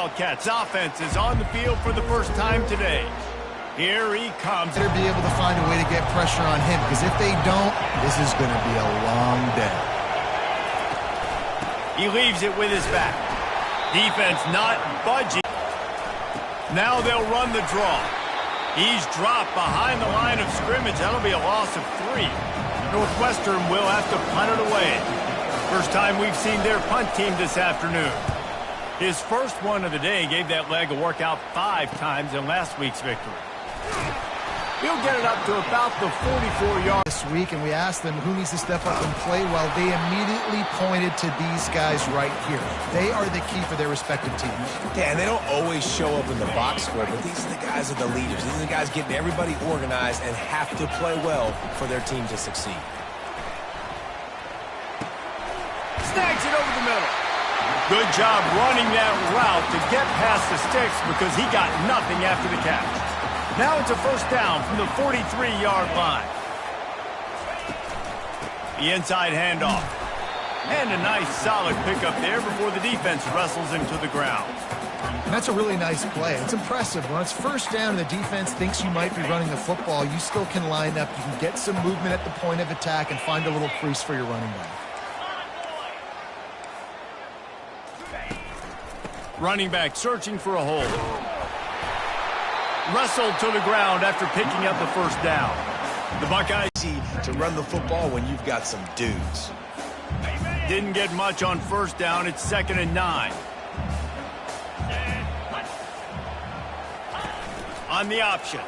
Wildcats offense is on the field for the first time today. Here he comes. Better be able to find a way to get pressure on him, because if they don't, this is going to be a long day. He leaves it with his back. Defense not budging. Now they'll run the draw. He's dropped behind the line of scrimmage. That'll be a loss of 3. Northwestern will have to punt it away. First time we've seen their punt team this afternoon. His first one of the day gave that leg a workout 5 times in last week's victory. He'll get it up to about the 44-yard. This week, and we asked them who needs to step up and play well. They immediately pointed to these guys right here. They are the key for their respective teams. Yeah, and they don't always show up in the box score, but these are the guys that are the leaders. These are the guys getting everybody organized and have to play well for their team to succeed. Snags it over the middle. Good job running that route to get past the sticks because he got nothing after the catch. Now it's a first down from the 43-yard line. The inside handoff. And a nice solid pickup there before the defense wrestles him to the ground. And that's a really nice play. It's impressive. When it's first down and the defense thinks you might be running the football, you still can line up. You can get some movement at the point of attack and find a little crease for your running back. Running back searching for a hole. Wrestled to the ground after picking up the first down. The Buckeyes to run the football when you've got some dudes. Didn't get much on first down. It's 2nd and 9. On the option.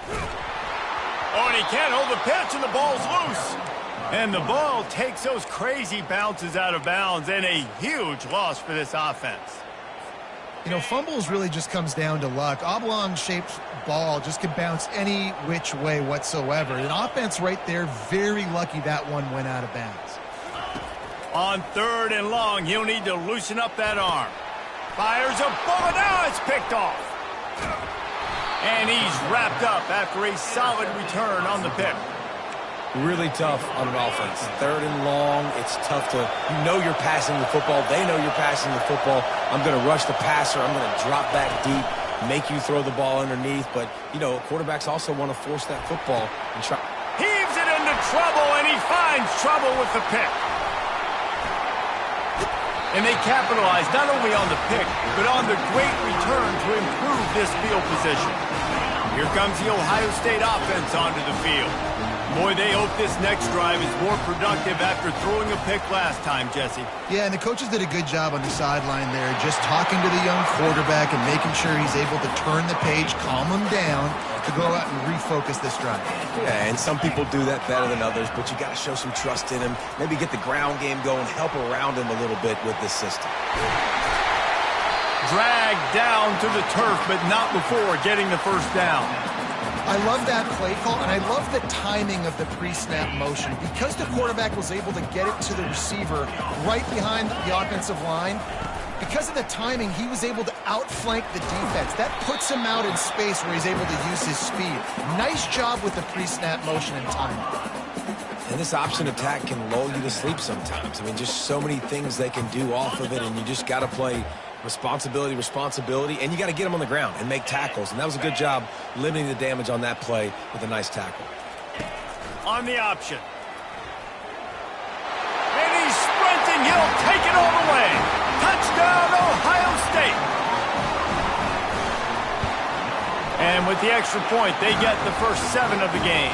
Oh, and he can't hold the pitch, and the ball's loose. And the ball takes those crazy bounces out of bounds, and a huge loss for this offense. You know, fumbles really just comes down to luck. Oblong-shaped ball just can bounce any which way whatsoever. An offense right there, very lucky that one went out of bounds. On 3rd and long, he'll need to loosen up that arm. Fires a bullet. Now it's picked off. And he's wrapped up after a solid return on the pick. Really tough on an offense. 3rd and long, it's tough to, you know you're passing the football. They know you're passing the football. I'm going to rush the passer. I'm going to drop back deep, make you throw the ball underneath. But, you know, quarterbacks also want to force that football and try. Heaves it into trouble, and he finds trouble with the pick. And they capitalize not only on the pick, but on the great return to improve this field position. Here comes the Ohio State offense onto the field. Boy, they hope this next drive is more productive after throwing a pick last time, Jesse. Yeah, and the coaches did a good job on the sideline there, just talking to the young quarterback and making sure he's able to turn the page, calm him down, to go out and refocus this drive. Yeah, and some people do that better than others, but you got to show some trust in him. Maybe get the ground game going, help around him a little bit with this system. Dragged down to the turf, but not before getting the first down. I love that play call, and I love the timing of the pre-snap motion. Because the quarterback was able to get it to the receiver right behind the offensive line, because of the timing, he was able to outflank the defense. That puts him out in space where he's able to use his speed. Nice job with the pre-snap motion and timing. And this option attack can lull you to sleep sometimes. I mean, just so many things they can do off of it, and you just got to play responsibility, and you got to get them on the ground and make tackles. And that was a good job limiting the damage on that play with a nice tackle. On the option. And he's sprinting. He'll take it all the way. Touchdown, Ohio State. And with the extra point, they get the first 7 of the game.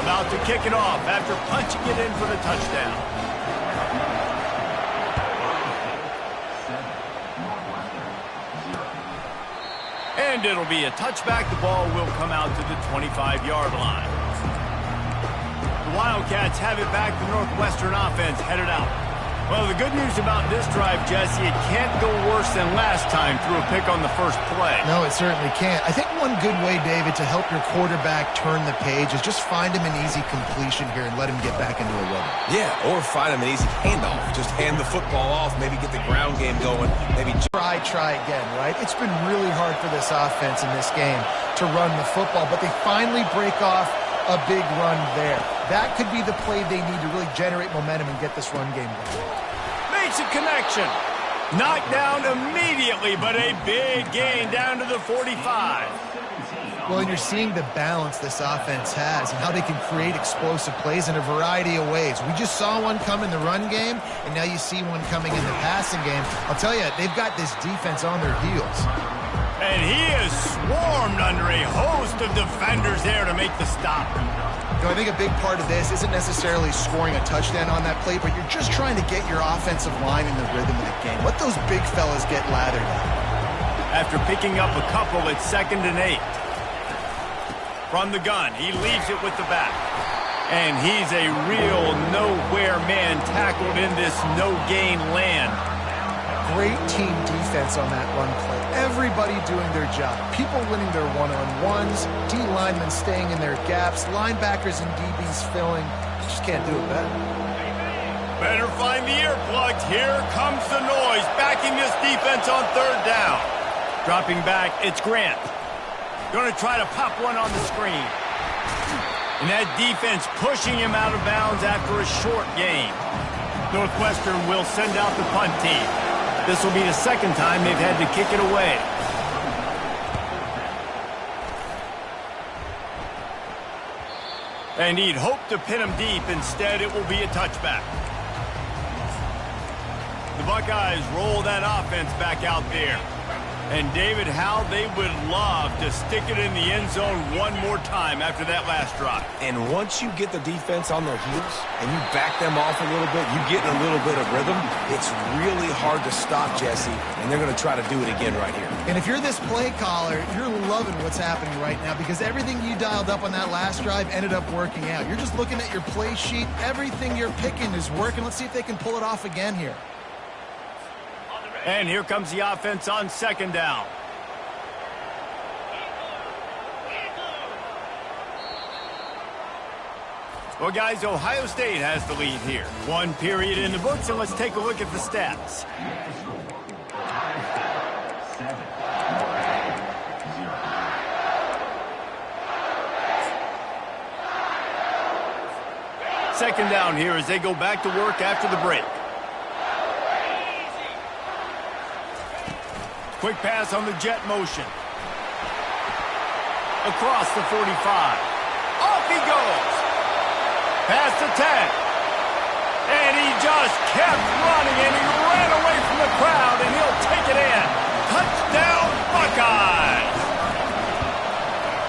About to kick it off after punching it in for the touchdown. And it'll be a touchback. The ball will come out to the 25-yard line. The Wildcats have it back. The Northwestern offense headed out. Well, the good news about this drive, Jesse, it can't go worse than last time through a pick on the first play. No, it certainly can't. I think one good way, David, to help your quarterback turn the page is just find him an easy completion here and let him get back into a rhythm. Yeah, or find him an easy handoff. Just hand the football off, maybe get the ground game going, maybe try again, right? It's been really hard for this offense in this game to run the football, but they finally break off a big run there. That could be the play they need to really generate momentum and get this run game going. Makes a connection. Knocked down immediately, but a big gain down to the 45. Well, and you're seeing the balance this offense has and how they can create explosive plays in a variety of ways. We just saw one come in the run game, and now you see one coming in the passing game. I'll tell you, they've got this defense on their heels. And he is swarmed under a host of defenders there to make the stop. I think a big part of this isn't necessarily scoring a touchdown on that play, but you're just trying to get your offensive line in the rhythm of the game. Let those big fellas get lathered up. After picking up a couple, it's 2nd and 8. From the gun, he leaves it with the back. And he's a real nowhere man tackled in this no-gain land. Great team defense on that run play. Everybody doing their job. People winning their one-on-ones, D linemen staying in their gaps, linebackers and DBs filling. You just can't do it better. Better find the earplugs. Here comes the noise, backing this defense on 3rd down. Dropping back, it's Grant. Going to try to pop one on the screen. And that defense pushing him out of bounds after a short gain. Northwestern will send out the punt team. This will be the 2nd time they've had to kick it away. And he'd hoped to pin him deep. Instead, it will be a touchback. The Buckeyes roll that offense back out there. And, David, how they would love to stick it in the end zone one more time after that last drive. And once you get the defense on their heels and you back them off a little bit, you get in a little bit of rhythm, it's really hard to stop, Jesse, and they're going to try to do it again right here. And if you're this play caller, you're loving what's happening right now because everything you dialed up on that last drive ended up working out. You're just looking at your play sheet. Everything you're picking is working. Let's see if they can pull it off again here. And here comes the offense on 2nd down. Well, guys, Ohio State has the lead here. 1 period in the books, and let's take a look at the stats. Second down here as they go back to work after the break. Quick pass on the jet motion. Across the 45. Off he goes. Past the 10. And he just kept running, and he ran away from the crowd, and he'll take it in. Touchdown, Buckeyes.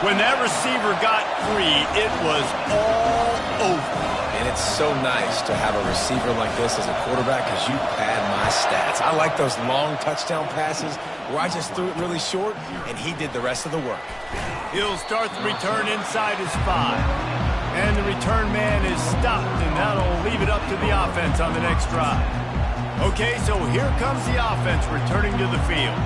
When that receiver got free, it was all over. And it's so nice to have a receiver like this as a quarterback because you pad my stats. I like those long touchdown passes where I just threw it really short, and he did the rest of the work. He'll start the return inside his 5. And the return man is stopped, and that'll leave it up to the offense on the next drive. Okay, so here comes the offense returning to the field.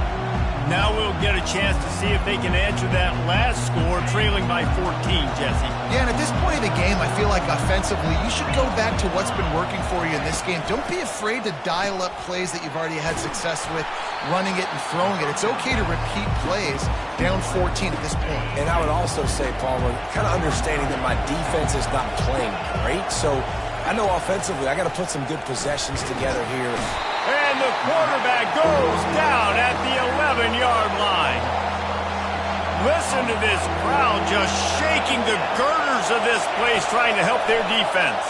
Now we'll get a chance to see if they can answer that last score, trailing by 14, Jesse. Yeah, and at this point of the game, I feel like offensively, you should go back to what's been working for you in this game. Don't be afraid to dial up plays that you've already had success with, running it and throwing it. It's okay to repeat plays down 14 at this point. And I would also say, Palmer, kind of understanding that my defense is not playing great, so I know offensively I got to put some good possessions together here. And the quarterback goes down at the 11-yard line. Listen to this crowd just shaking the girders of this place trying to help their defense.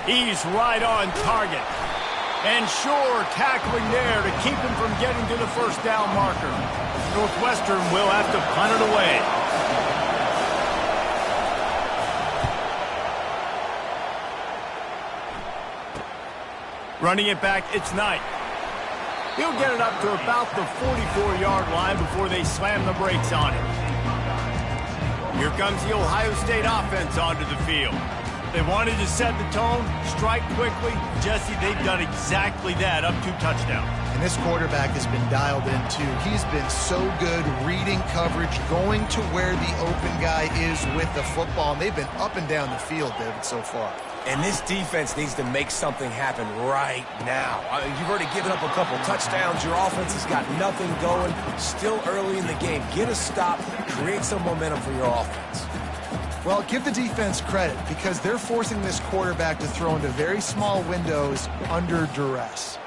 He's right on target. And sure, tackling there to keep him from getting to the 1st down marker. Northwestern will have to punt it away. Running it back, it's Knight. He'll get it up to about the 44-yard line before they slam the brakes on it. Here comes the Ohio State offense onto the field. They wanted to set the tone, strike quickly. Jesse, they've done exactly that, up 2 touchdowns. And this quarterback has been dialed in, too. He's been so good reading coverage, going to where the open guy is with the football. And they've been up and down the field, David, so far. And this defense needs to make something happen right now. You've already given up a couple touchdowns. Your offense has got nothing going. Still early in the game. Get a stop. Create some momentum for your offense. Well, give the defense credit because they're forcing this quarterback to throw into very small windows under duress.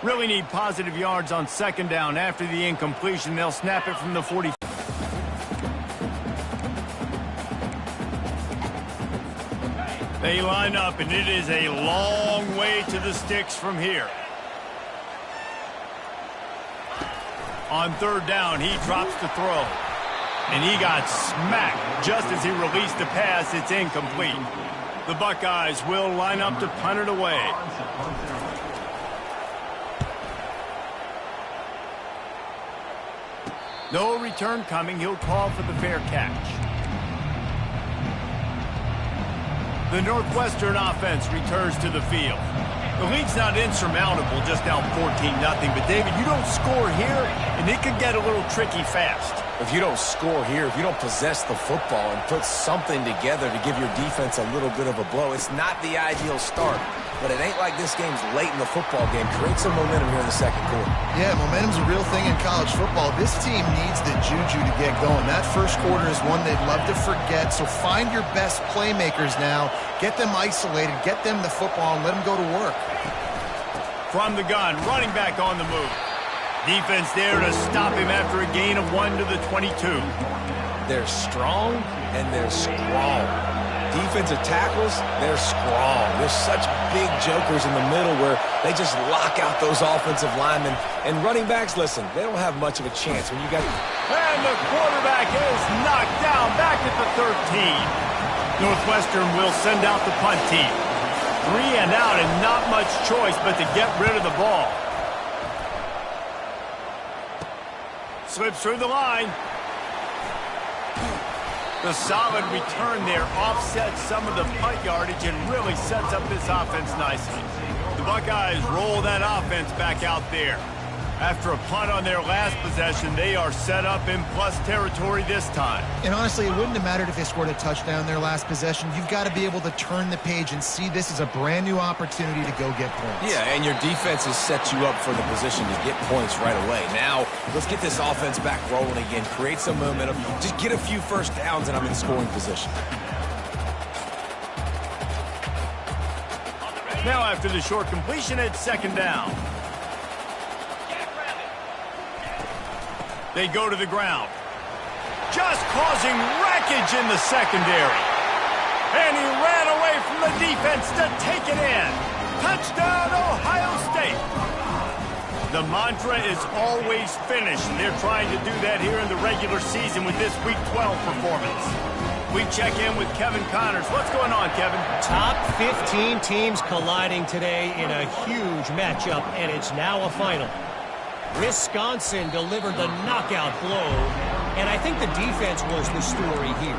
Really need positive yards on second down after the incompletion. They'll snap it from the 40. They line up, and it is a long way to the sticks from here. On third down, he drops the throw. And he got smacked just as he released the pass. It's incomplete. The Buckeyes will line up to punt it away. No return coming. He'll call for the fair catch. The Northwestern offense returns to the field. The lead's not insurmountable, just down 14-0. But, David, you don't score here, and it could get a little tricky fast. If you don't score here, if you don't possess the football and put something together to give your defense a little bit of a blow, it's not the ideal start. But it ain't like this game's late in the football game. Create some momentum here in the second quarter. Yeah, momentum's a real thing in college football. This team needs the juju to get going. That first quarter is one they'd love to forget. So find your best playmakers now. Get them isolated. Get them the football and let them go to work. From the gun, running back on the move. Defense there to stop him after a gain of 1 to the 22. They're strong and they're strong. Defensive tackles, they're strong. There's such big jokers in the middle where they just lock out those offensive linemen. And running backs, listen, they don't have much of a chance when you got... And the quarterback is knocked down back at the 13. Northwestern will send out the punt team. 3 and out and not much choice but to get rid of the ball. Slips through the line. The solid return there offsets some of the punt yardage and really sets up this offense nicely. The Buckeyes roll that offense back out there. After a punt on their last possession, they are set up in plus territory this time. And honestly, it wouldn't have mattered if they scored a touchdown their last possession. You've got to be able to turn the page and see this as a brand new opportunity to go get points. Yeah, and your defense has set you up for the position to get points right away. Now, let's get this offense back rolling again. Create some momentum. Just get a few first downs, and I'm in scoring position. Now after the short completion, it's second down. They go to the ground. Just causing wreckage in the secondary. And he ran away from the defense to take it in. Touchdown, Ohio State. The mantra is always finish. They're trying to do that here in the regular season with this Week 12 performance. We check in with Kevin Connors. What's going on, Kevin? Top 15 teams colliding today in a huge matchup, and it's now a final. Wisconsin delivered the knockout blow, and I think the defense was the story here.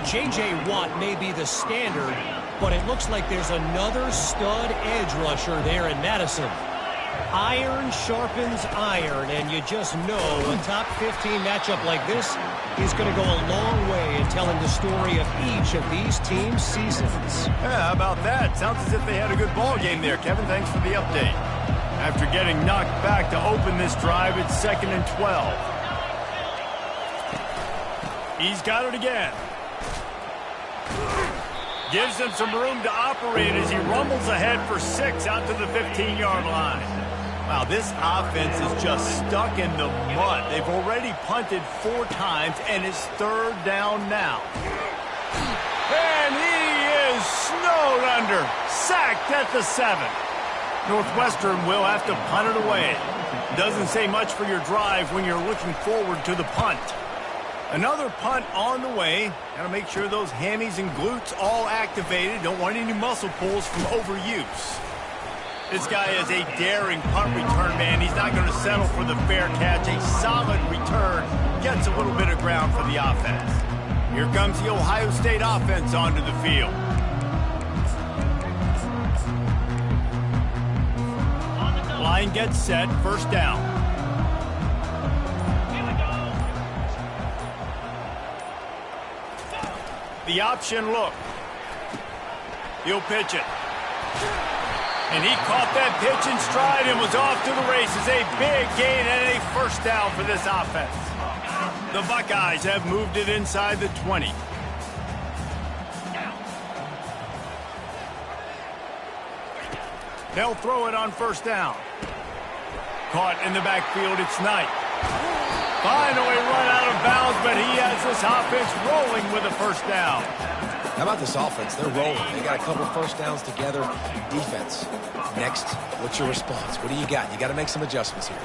J.J. Watt may be the standard, but it looks like there's another stud edge rusher there in Madison. Iron sharpens iron, and you just know a top 15 matchup like this is going to go a long way in telling the story of each of these teams' seasons. Yeah, how about that? Sounds as if they had a good ball game there, Kevin. Thanks for the update. After getting knocked back to open this drive, it's 2nd and 12. He's got it again. Gives him some room to operate as he rumbles ahead for 6 out to the 15-yard line. Wow, this offense is just stuck in the mud. They've already punted 4 times, and it's third down now. And he is snowed under. Sacked at the 7. Northwestern will have to punt it away. Doesn't say much for your drive when you're looking forward to the punt. Another punt on the way. Got to make sure those hammies and glutes all activated. Don't want any muscle pulls from overuse. This guy is a daring punt return man. He's not going to settle for the fair catch. A solid return. Gets a little bit of ground for the offense. Here comes the Ohio State offense onto the field. Line gets set, first down. The option look. He'll pitch it. And he caught that pitch in stride and was off to the races. A big gain and a first down for this offense. The Buckeyes have moved it inside the 20. They'll throw it on first down. Caught in the backfield, it's Knight. Finally run out of bounds, but he has this offense rolling with a first down. How about this offense? They're rolling. They got a couple first downs together. Defense. Next, what's your response? What do you got? You got to make some adjustments here.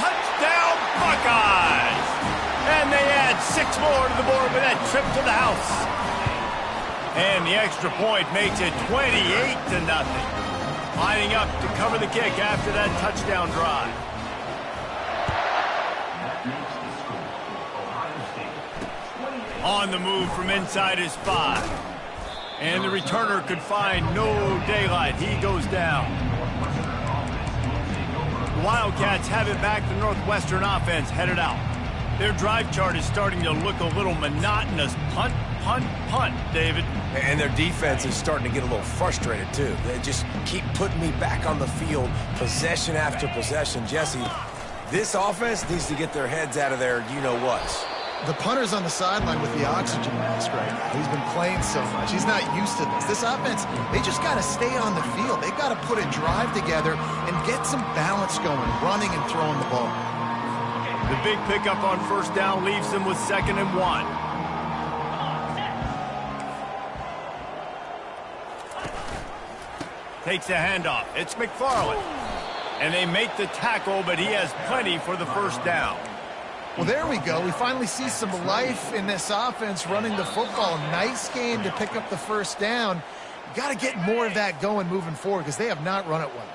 Touchdown, Buckeyes! And they add 6 more to the board with that trip to the house. And the extra point makes it 28-0. Lining up to cover the kick after that touchdown drive. On the move from inside his 5. And the returner could find no daylight. He goes down. The Wildcats have it back. The Northwestern offense headed out. Their drive chart is starting to look a little monotonous. Punt, punt, punt, David. And their defense is starting to get a little frustrated, too. They just keep putting me back on the field, possession after possession. Jesse, this offense needs to get their heads out of their you-know-whats. The punter's on the sideline with the oxygen mask right now. He's been playing so much. He's not used to this. This offense, they just got to stay on the field. They've got to put a drive together and get some balance going, running and throwing the ball. The big pickup on first down leaves them with 2nd and 1. Takes the handoff. It's McFarland. And they make the tackle, but he has plenty for the first down. Well, there we go. We finally see some life in this offense running the football. Nice game to pick up the first down. Got to get more of that going moving forward because they have not run it well.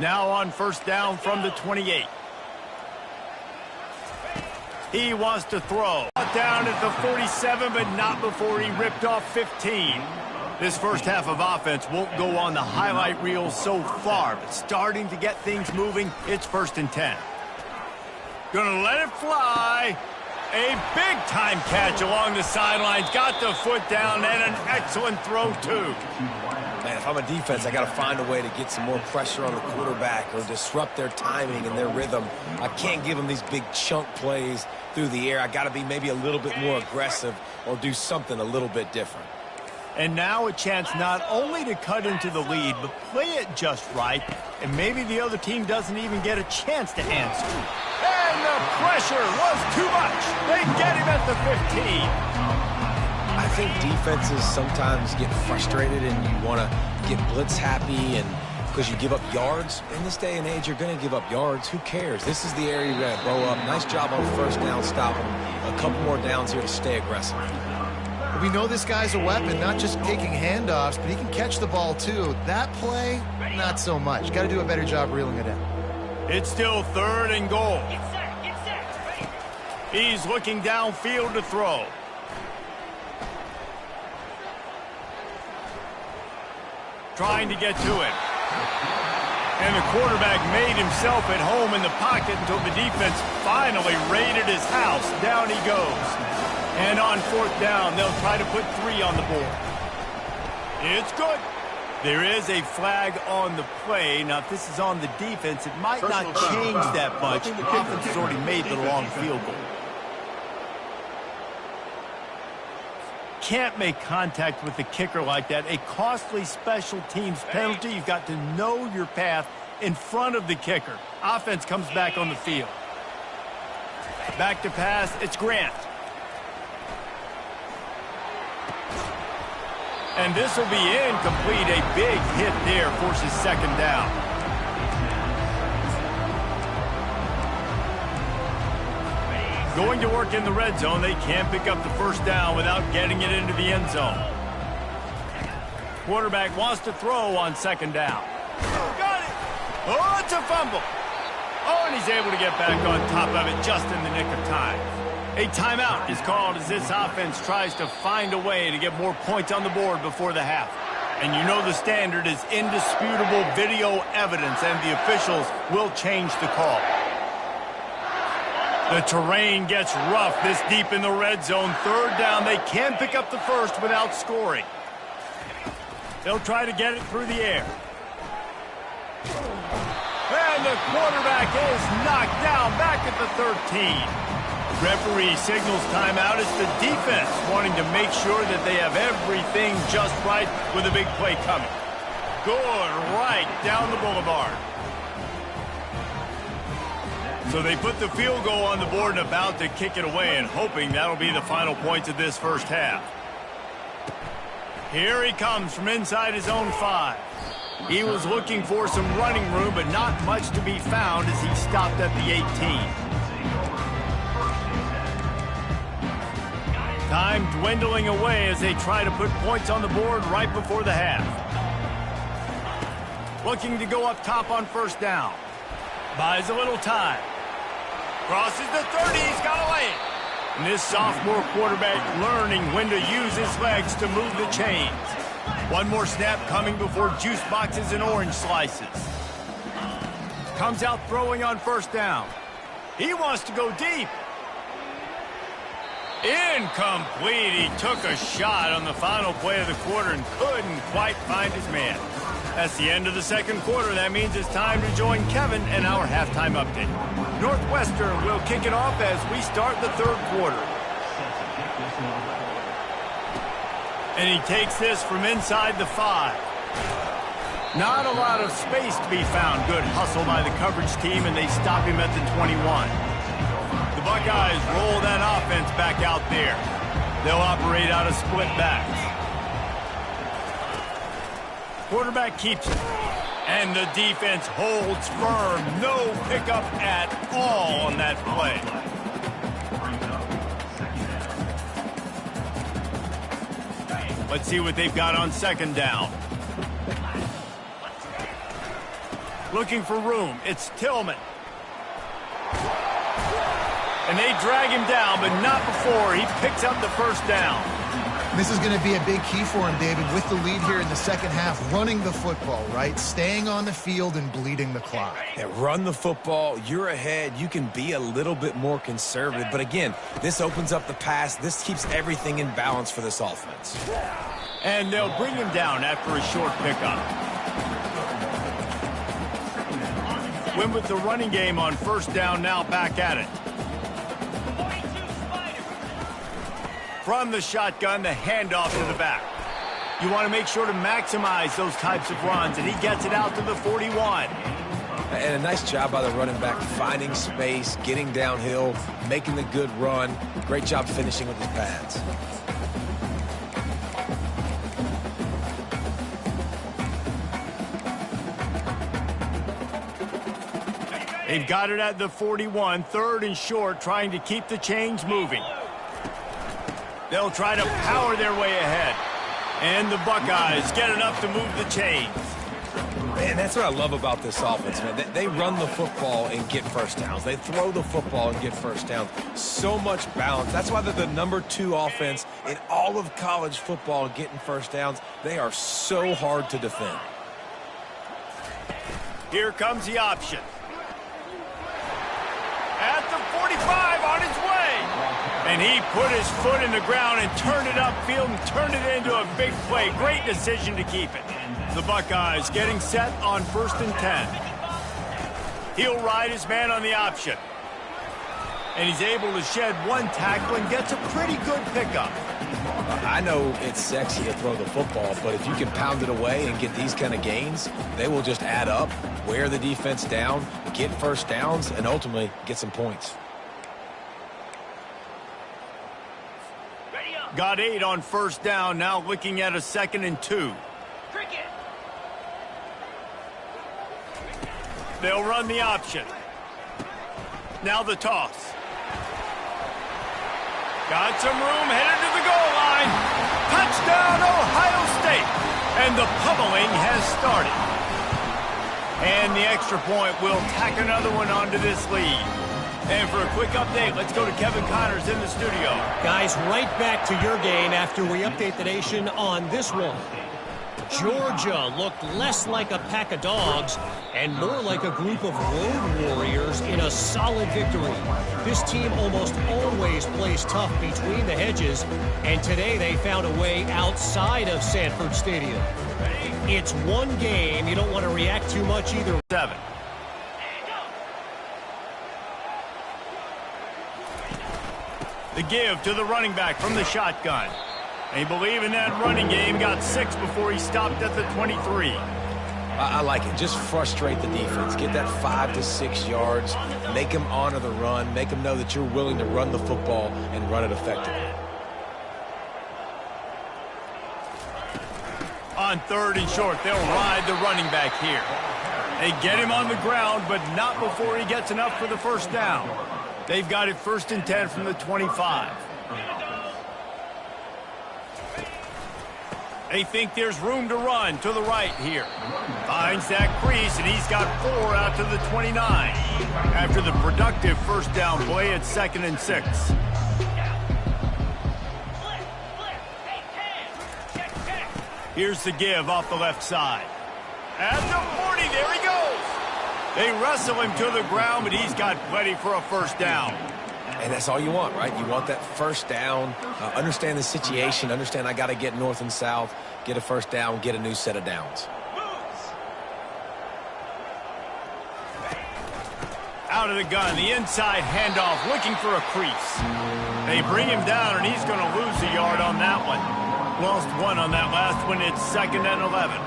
Now on first down from the 28. He wants to throw. Down at the 47, but not before he ripped off 15. This first half of offense won't go on the highlight reel so far, but starting to get things moving, it's 1st and 10. Gonna let it fly. A big-time catch along the sidelines. Got the foot down and an excellent throw, too. Man, if I'm a defense, I got to find a way to get some more pressure on the quarterback or disrupt their timing and their rhythm. I can't give them these big chunk plays through the air. I got to be maybe a little bit more aggressive or do something a little bit different. And now a chance not only to cut into the lead, but play it just right, and maybe the other team doesn't even get a chance to answer. And the pressure was too much. They get him at the 15. I think defenses sometimes get frustrated and you want to get blitz happy and because you give up yards. In this day and age, you're going to give up yards. Who cares? This is the area you're going to blow up. Nice job on first down, stop them. A couple more downs here to stay aggressive. We know this guy's a weapon, not just taking handoffs, but he can catch the ball too. That play, not so much. Got to do a better job reeling it in. It's still 3rd and goal. He's looking downfield to throw. Trying to get to it. And the quarterback made himself at home in the pocket until the defense finally raided his house. Down he goes. And on 4th down, they'll try to put 3 on the board. It's good. There is a flag on the play. Now, if this is on the defense, it might not change that much. The offense has already made the long field goal. Can't make contact with the kicker like that. A costly special teams penalty. You've got to know your path in front of the kicker. Offense comes back on the field. Back to pass. It's Grant. And this will be incomplete. A big hit there forces 2nd down. Going to work in the red zone. They can't pick up the first down without getting it into the end zone. Quarterback wants to throw on 2nd down. Got it. Oh, it's a fumble. Oh, and he's able to get back on top of it just in the nick of time. A timeout is called as this offense tries to find a way to get more points on the board before the half. And you know the standard is indisputable video evidence, and the officials will change the call. The terrain gets rough this deep in the red zone. 3rd down. They can pick up the first without scoring. They'll try to get it through the air. And the quarterback is knocked down back at the 13. Referee signals timeout. It's the defense wanting to make sure that they have everything just right with a big play coming. Good right down the boulevard. So they put the field goal on the board and about to kick it away and hoping that'll be the final points of this first half. Here he comes from inside his own 5. He was looking for some running room, but not much to be found as he stopped at the 18. Time dwindling away as they try to put points on the board right before the half. Looking to go up top on first down. Buys a little time. Crosses the 30, he's got to lay it. And this sophomore quarterback learning when to use his legs to move the chains. One more snap coming before juice boxes and orange slices. Comes out throwing on first down. He wants to go deep. Incomplete. He took a shot on the final play of the quarter and couldn't quite find his man. That's the end of the second quarter. That means it's time to join Kevin and our halftime update. Northwestern will kick it off as we start the third quarter. And he takes this from inside the 5. Not a lot of space to be found. Good hustle by the coverage team, and they stop him at the 21. The Buckeyes roll that offense back out there. They'll operate out of split backs. Quarterback keeps it. And the defense holds firm. No pickup at all on that play. Let's see what they've got on second down. Looking for room. It's Tillman. And they drag him down, but not before he picks up the first down. This is going to be a big key for him, David, with the lead here in the second half, running the football, right? Staying on the field and bleeding the clock. Yeah, run the football. You're ahead. You can be a little bit more conservative. But again, this opens up the pass. This keeps everything in balance for this offense. And they'll bring him down after a short pickup. Win with the running game on first down, now back at it. From the shotgun, the handoff to the back. You want to make sure to maximize those types of runs, and he gets it out to the 41. And a nice job by the running back, finding space, getting downhill, making the good run. Great job finishing with his pads. They've got it at the 41, third and short, trying to keep the chains moving. They'll try to power their way ahead. And the Buckeyes get enough to move the chains. Man, that's what I love about this offense, man. They run the football and get first downs. They throw the football and get first downs. So much balance. That's why they're the #2 offense in all of college football getting first downs. They are so hard to defend. Here comes the option. At the 45, on his way. And he put his foot in the ground and turned it upfield and turned it into a big play. Great decision to keep it. The Buckeyes getting set on 1st and 10. He'll ride his man on the option. And he's able to shed one tackle and gets a pretty good pickup. I know it's sexy to throw the football, but if you can pound it away and get these kind of gains, they will just add up, wear the defense down, get first downs, and ultimately get some points. Got 8 on first down, now looking at a 2nd and 2. They'll run the option. Now the toss. Got some room, headed to the goal line. Touchdown, Ohio State. And the pummeling has started. And the extra point will tack another one onto this lead. And for a quick update, let's go to Kevin Connors in the studio. Guys, right back to your game after we update the nation on this one. Georgia looked less like a pack of dogs and more like a group of road warriors in a solid victory. This team almost always plays tough between the hedges, and today they found a way outside of Sanford Stadium. It's one game. You don't want to react too much either. 7. The give to the running back from the shotgun. They believe in that running game. Got 6 before he stopped at the 23. I like it. Just frustrate the defense. Get that 5 to 6 yards. Make them honor the run. Make them know that you're willing to run the football and run it effectively. On 3rd and short, they'll ride the running back here. They get him on the ground, but not before he gets enough for the first down. They've got it 1st and 10 from the 25. They think there's room to run to the right here. Finds that crease, and he's got 4 out to the 29. After the productive first down play at 2nd and 6. Here's the give off the left side. At the 40, there he goes. They wrestle him to the ground, but he's got plenty for a first down. And that's all you want, right? You want that first down, understand the situation, understand I got to get north and south, get a first down, get a new set of downs. Out of the gun, the inside handoff, looking for a crease. They bring him down, and he's going to lose a yard on that one. Lost 1 on that last one. It's 2nd and 11.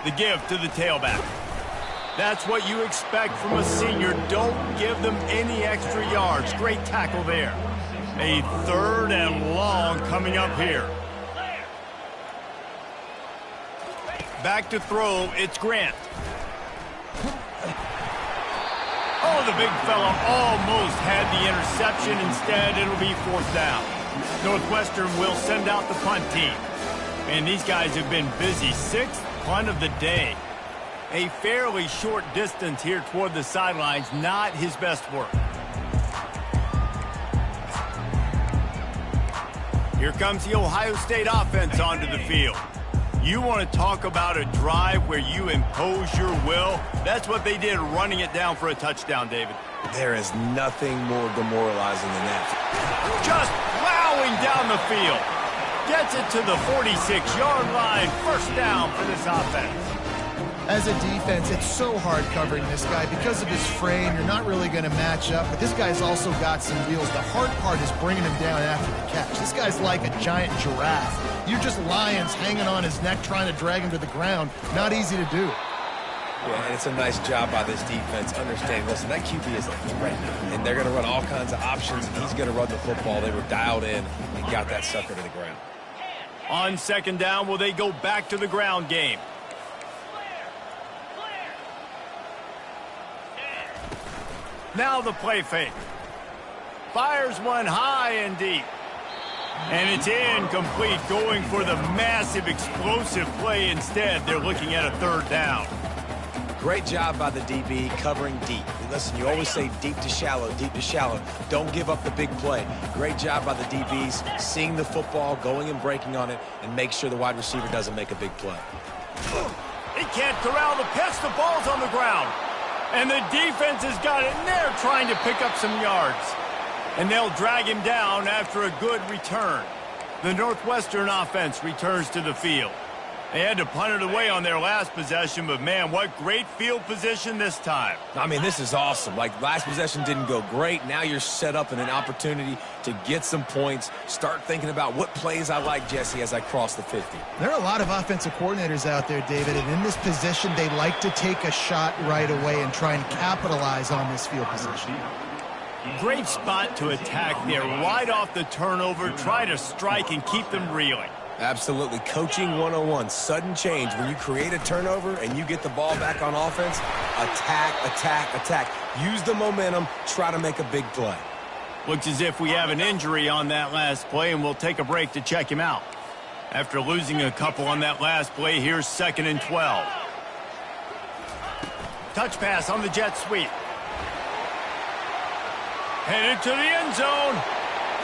The give to the tailback. That's what you expect from a senior. Don't give them any extra yards. Great tackle there. A 3rd and long coming up here. Back to throw, it's Grant. Oh, the big fella almost had the interception. Instead, it'll be 4th down. Northwestern will send out the punt team. And these guys have been busy. 6th punt of the day. A fairly short distance here toward the sidelines. Not his best work. Here comes the Ohio State offense onto the field. You want to talk about a drive where you impose your will? That's what they did, running it down for a touchdown, David. There is nothing more demoralizing than that. Just plowing down the field. Gets it to the 46-yard line. First down for this offense. As a defense, it's so hard covering this guy. Because of his frame, you're not really going to match up, but this guy's also got some wheels. The hard part is bringing him down after the catch. This guy's like a giant giraffe. You're just lions hanging on his neck trying to drag him to the ground. Not easy to do. Yeah, and it's a nice job by this defense understanding, listen, that QB is a threat, and they're going to run all kinds of options, and he's going to run the football. They were dialed in and got that sucker to the ground. On 2nd down, will they go back to the ground game? Now the play fake. Fires one high and deep. And it's incomplete, going for the massive explosive play instead. They're looking at a 3rd down. Great job by the DB covering deep. Listen, you always say deep to shallow, deep to shallow. Don't give up the big play. Great job by the DBs, seeing the football, going and breaking on it, and make sure the wide receiver doesn't make a big play. He can't corral the pitch. The ball's on the ground. And the defense has got it in there trying to pick up some yards. And they'll drag him down after a good return. The Northwestern offense returns to the field. They had to punt it away on their last possession, but man, what great field position this time. I mean, this is awesome. Like, last possession didn't go great. Now you're set up in an opportunity to get some points. Start thinking about what plays I like, Jesse, as I cross the 50. There are a lot of offensive coordinators out there, David, and in this position, they like to take a shot right away and try and capitalize on this field position. Great spot to attack there. Right off the turnover, try to strike and keep them reeling. Absolutely. Coaching 101. Sudden change. When you create a turnover and you get the ball back on offense, attack, attack, attack. Use the momentum. Try to make a big play. Looks as if we have an injury on that last play, and we'll take a break to check him out. After losing a couple on that last play, here's 2nd and 12. Touch pass on the jet sweep. Headed to the end zone.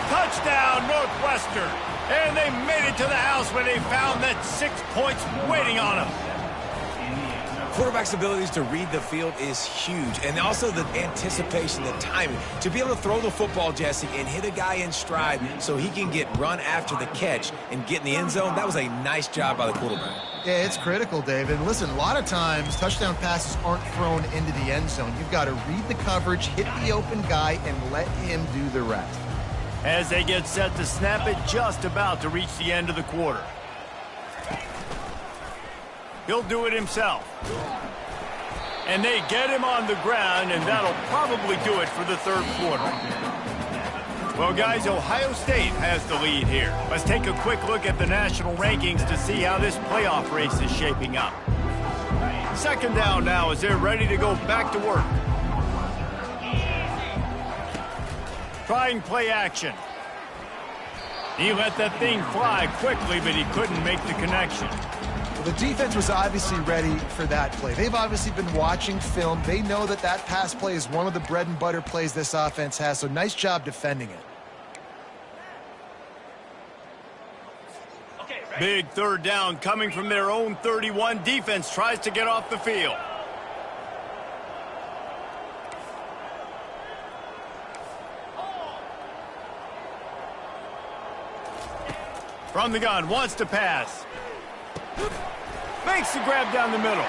Touchdown, Northwestern. And they made it to the house when they found that 6 points waiting on them. Quarterback's abilities to read the field is huge. And also the anticipation, the timing. To be able to throw the football, Jesse, and hit a guy in stride so he can get run after the catch and get in the end zone, that was a nice job by the quarterback. Yeah, it's critical, David. Listen, a lot of times touchdown passes aren't thrown into the end zone. You've got to read the coverage, hit the open guy, and let him do the rest. As they get set to snap it, just about to reach the end of the quarter. He'll do it himself. And they get him on the ground, and that'll probably do it for the third quarter. Well, guys, Ohio State has the lead here. Let's take a quick look at the national rankings to see how this playoff race is shaping up. Second down now as they're ready to go back to work. Trying play action. He let that thing fly quickly, but he couldn't make the connection. Well, the defense was obviously ready for that play. They've obviously been watching film. They know that that pass play is one of the bread and butter plays this offense has, so nice job defending it. Big third down coming from their own 31. Defense tries to get off the field. From the gun, wants to pass. Makes the grab down the middle.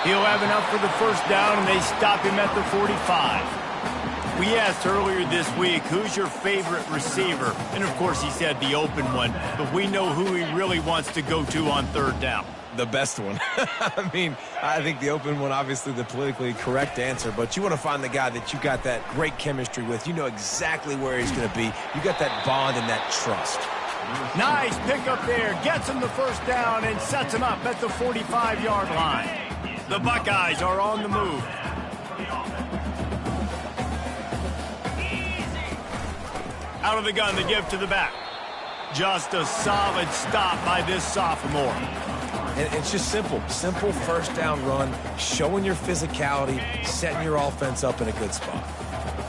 He'll have enough for the first down, and they stop him at the 45. We asked earlier this week, who's your favorite receiver? And, of course, he said the open one. But we know who he really wants to go to on third down. The best one. I mean, I think the open one, obviously the politically correct answer, but you want to find the guy that you got that great chemistry with. You know exactly where he's going to be. You got that bond and that trust. Nice pickup there. Gets him the first down and sets him up at the 45-yard line. The Buckeyes are on the move. Out of the gun, the give to the back. Just a solid stop by this sophomore. And it's just simple. Simple first down run, showing your physicality, setting your offense up in a good spot.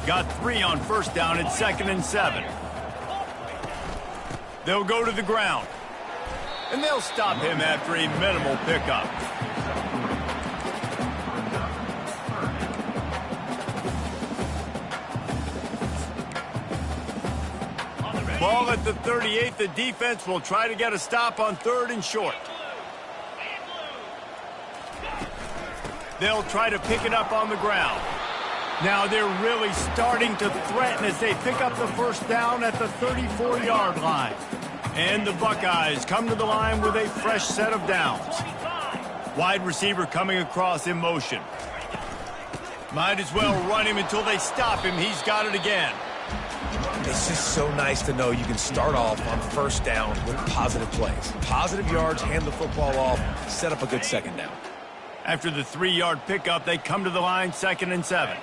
Got 3 on first down at 2nd and 7. They'll go to the ground. And they'll stop him after a minimal pickup. Ball at the 38. The defense will try to get a stop on 3rd and short. They'll try to pick it up on the ground. Now they're really starting to threaten as they pick up the first down at the 34-yard line. And the Buckeyes come to the line with a fresh set of downs. Wide receiver coming across in motion. Might as well run him until they stop him. He's got it again. It's just so nice to know you can start off on first down with positive plays. Positive yards, hand the football off, set up a good second down. After the 3-yard pickup, they come to the line 2nd and 7.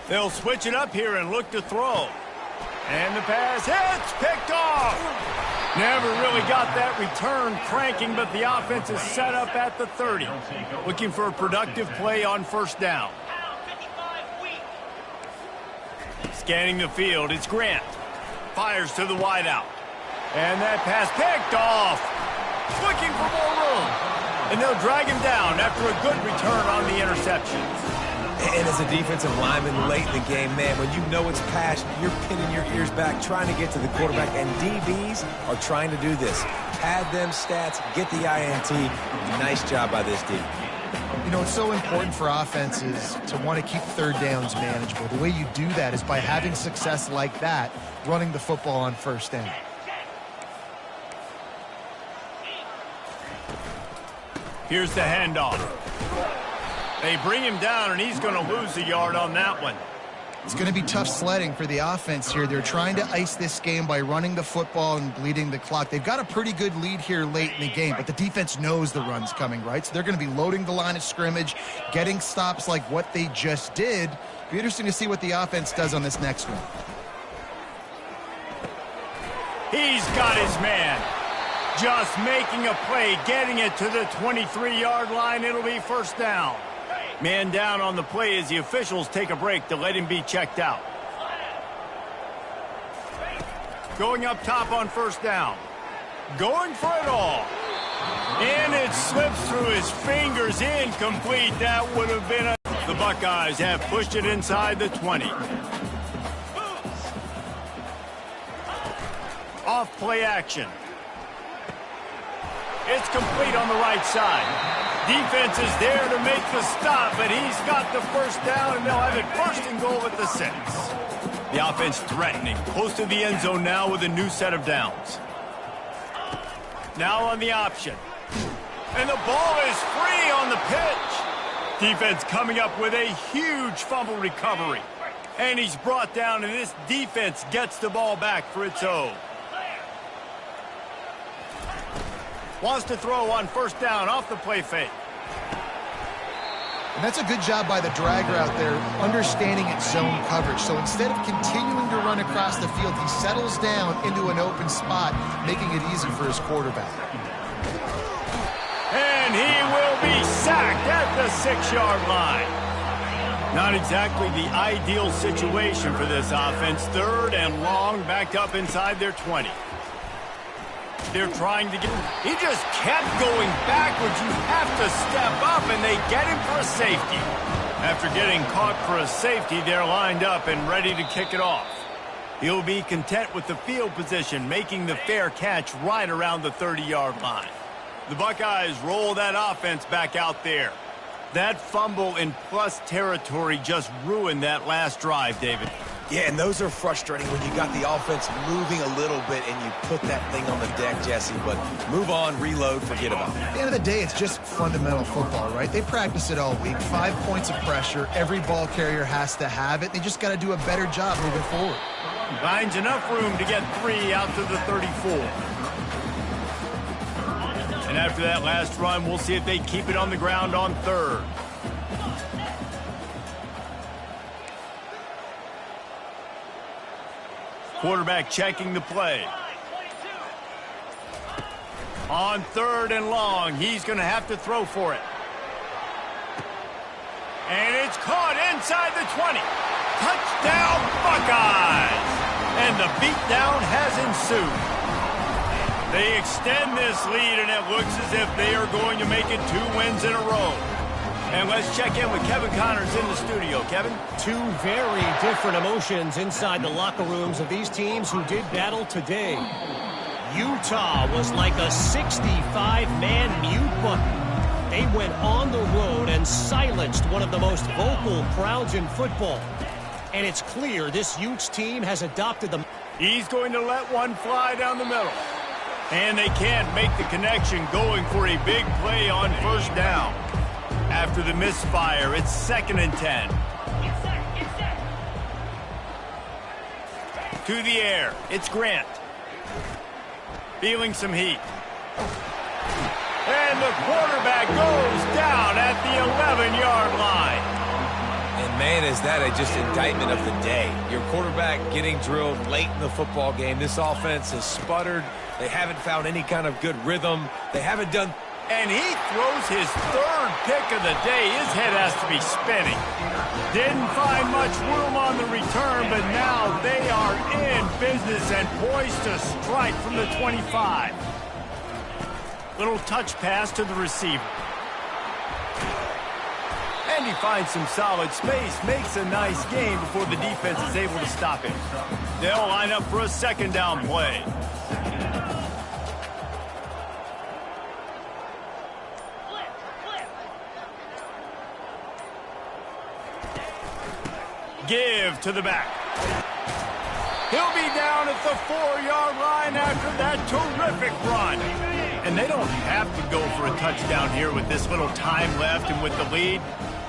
They'll switch it up here and look to throw. And the pass hits, picked off. Never really got that return cranking, but the offense is set up at the 30. Looking for a productive play on first down. Scanning the field, it's Grant. Fires to the wideout. And that pass picked off. Looking for more room. And they'll drag him down after a good return on the interception. And as a defensive lineman late in the game, man, when you know it's pass, you're pinning your ears back, trying to get to the quarterback. And DBs are trying to do this. Pad them stats, get the INT. Nice job by this D. You know, it's so important for offenses to want to keep third downs manageable. The way you do that is by having success like that, running the football on first down. Here's the handoff. They bring him down, and he's going to lose a yard on that one. It's going to be tough sledding for the offense here. They're trying to ice this game by running the football and bleeding the clock. They've got a pretty good lead here late in the game, but the defense knows the run's coming, right? So they're going to be loading the line of scrimmage, getting stops like what they just did. It'll be interesting to see what the offense does on this next one. He's got his man. Just making a play, getting it to the 23-yard line. It'll be first down. Man down on the play as the officials take a break to let him be checked out. Going up top on first down. Going for it all. And it slips through his fingers. Incomplete. That would have been a... The Buckeyes have pushed it inside the 20. Off play action. It's complete on the right side. Defense is there to make the stop, but he's got the first down, and they'll have it first and goal at the 6. The offense threatening. Close to the end zone now with a new set of downs. Now on the option. And the ball is free on the pitch. Defense coming up with a huge fumble recovery. And he's brought down, and this defense gets the ball back for its own. Wants to throw on first down off the play fake. And that's a good job by the dragger out there, understanding its zone coverage. So instead of continuing to run across the field, he settles down into an open spot, making it easy for his quarterback. And he will be sacked at the 6-yard line. Not exactly the ideal situation for this offense. 3rd and long, backed up inside their 20. They're trying to get him. He just kept going backwards. You have to step up, and they get him for a safety. After getting caught for a safety, they're lined up and ready to kick it off. He'll be content with the field position, making the fair catch right around the 30-yard line. The Buckeyes roll that offense back out there. That fumble in plus territory just ruined that last drive, David. Yeah, and those are frustrating when you got the offense moving a little bit and you put that thing on the deck, Jesse. But move on, reload, forget about it. At the end of the day, it's just fundamental football, right? They practice it all week. 5 points of pressure. Every ball carrier has to have it. They just got to do a better job moving forward. Finds enough room to get 3 out to the 34. And after that last run, we'll see if they keep it on the ground on 3rd. Quarterback checking the play. On 3rd and long, he's going to have to throw for it. And it's caught inside the 20. Touchdown, Buckeyes! And the beatdown has ensued. They extend this lead, and it looks as if they are going to make it 2 wins in a row. And let's check in with Kevin Connors in the studio. Kevin? 2 very different emotions inside the locker rooms of these teams who did battle today. Utah was like a 65-man mute button. They went on the road and silenced one of the most vocal crowds in football. And it's clear this Utes team has adopted the... He's going to let one fly down the middle. And they can't make the connection, going for a big play on first down. After the misfire, it's 2nd and 10. To the air, it's Grant. Feeling some heat. And the quarterback goes down at the 11-yard line. And man, is that just indictment of the day. Your quarterback getting drilled late in the football game. This offense has sputtered. They haven't found any kind of good rhythm. They haven't done... And he throws his 3rd pick of the day. His head has to be spinning. Didn't find much room on the return, but now they are in business and poised to strike from the 25. Little touch pass to the receiver. And he finds some solid space, makes a nice gain before the defense is able to stop him. They'll line up for a 2nd down play. Give to the back. He'll be down at the 4-yard line after that terrific run. And they don't have to go for a touchdown here with this little time left and with the lead,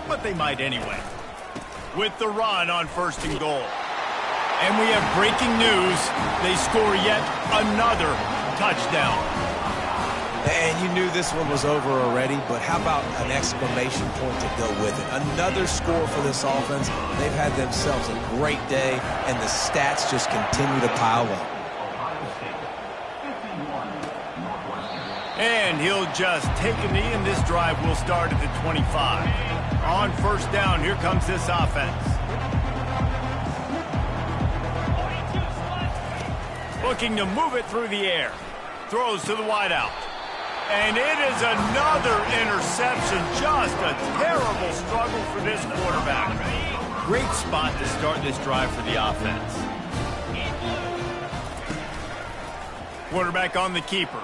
but they might anyway. With the run on 1st and goal. And we have breaking news. They score yet another touchdown. And you knew this one was over already, but how about an exclamation point to go with it? Another score for this offense. They've had themselves a great day, and the stats just continue to pile up. And he'll just take a knee, and this drive will start at the 25. On 1st down, here comes this offense. Looking to move it through the air. Throws to the wideout. And it is another interception. Just a terrible struggle for this quarterback. Great spot to start this drive for the offense. Quarterback on the keeper.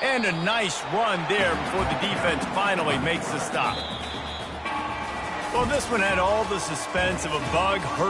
And a nice run there before the defense finally makes the stop. Well, this one had all the suspense of a bug hurt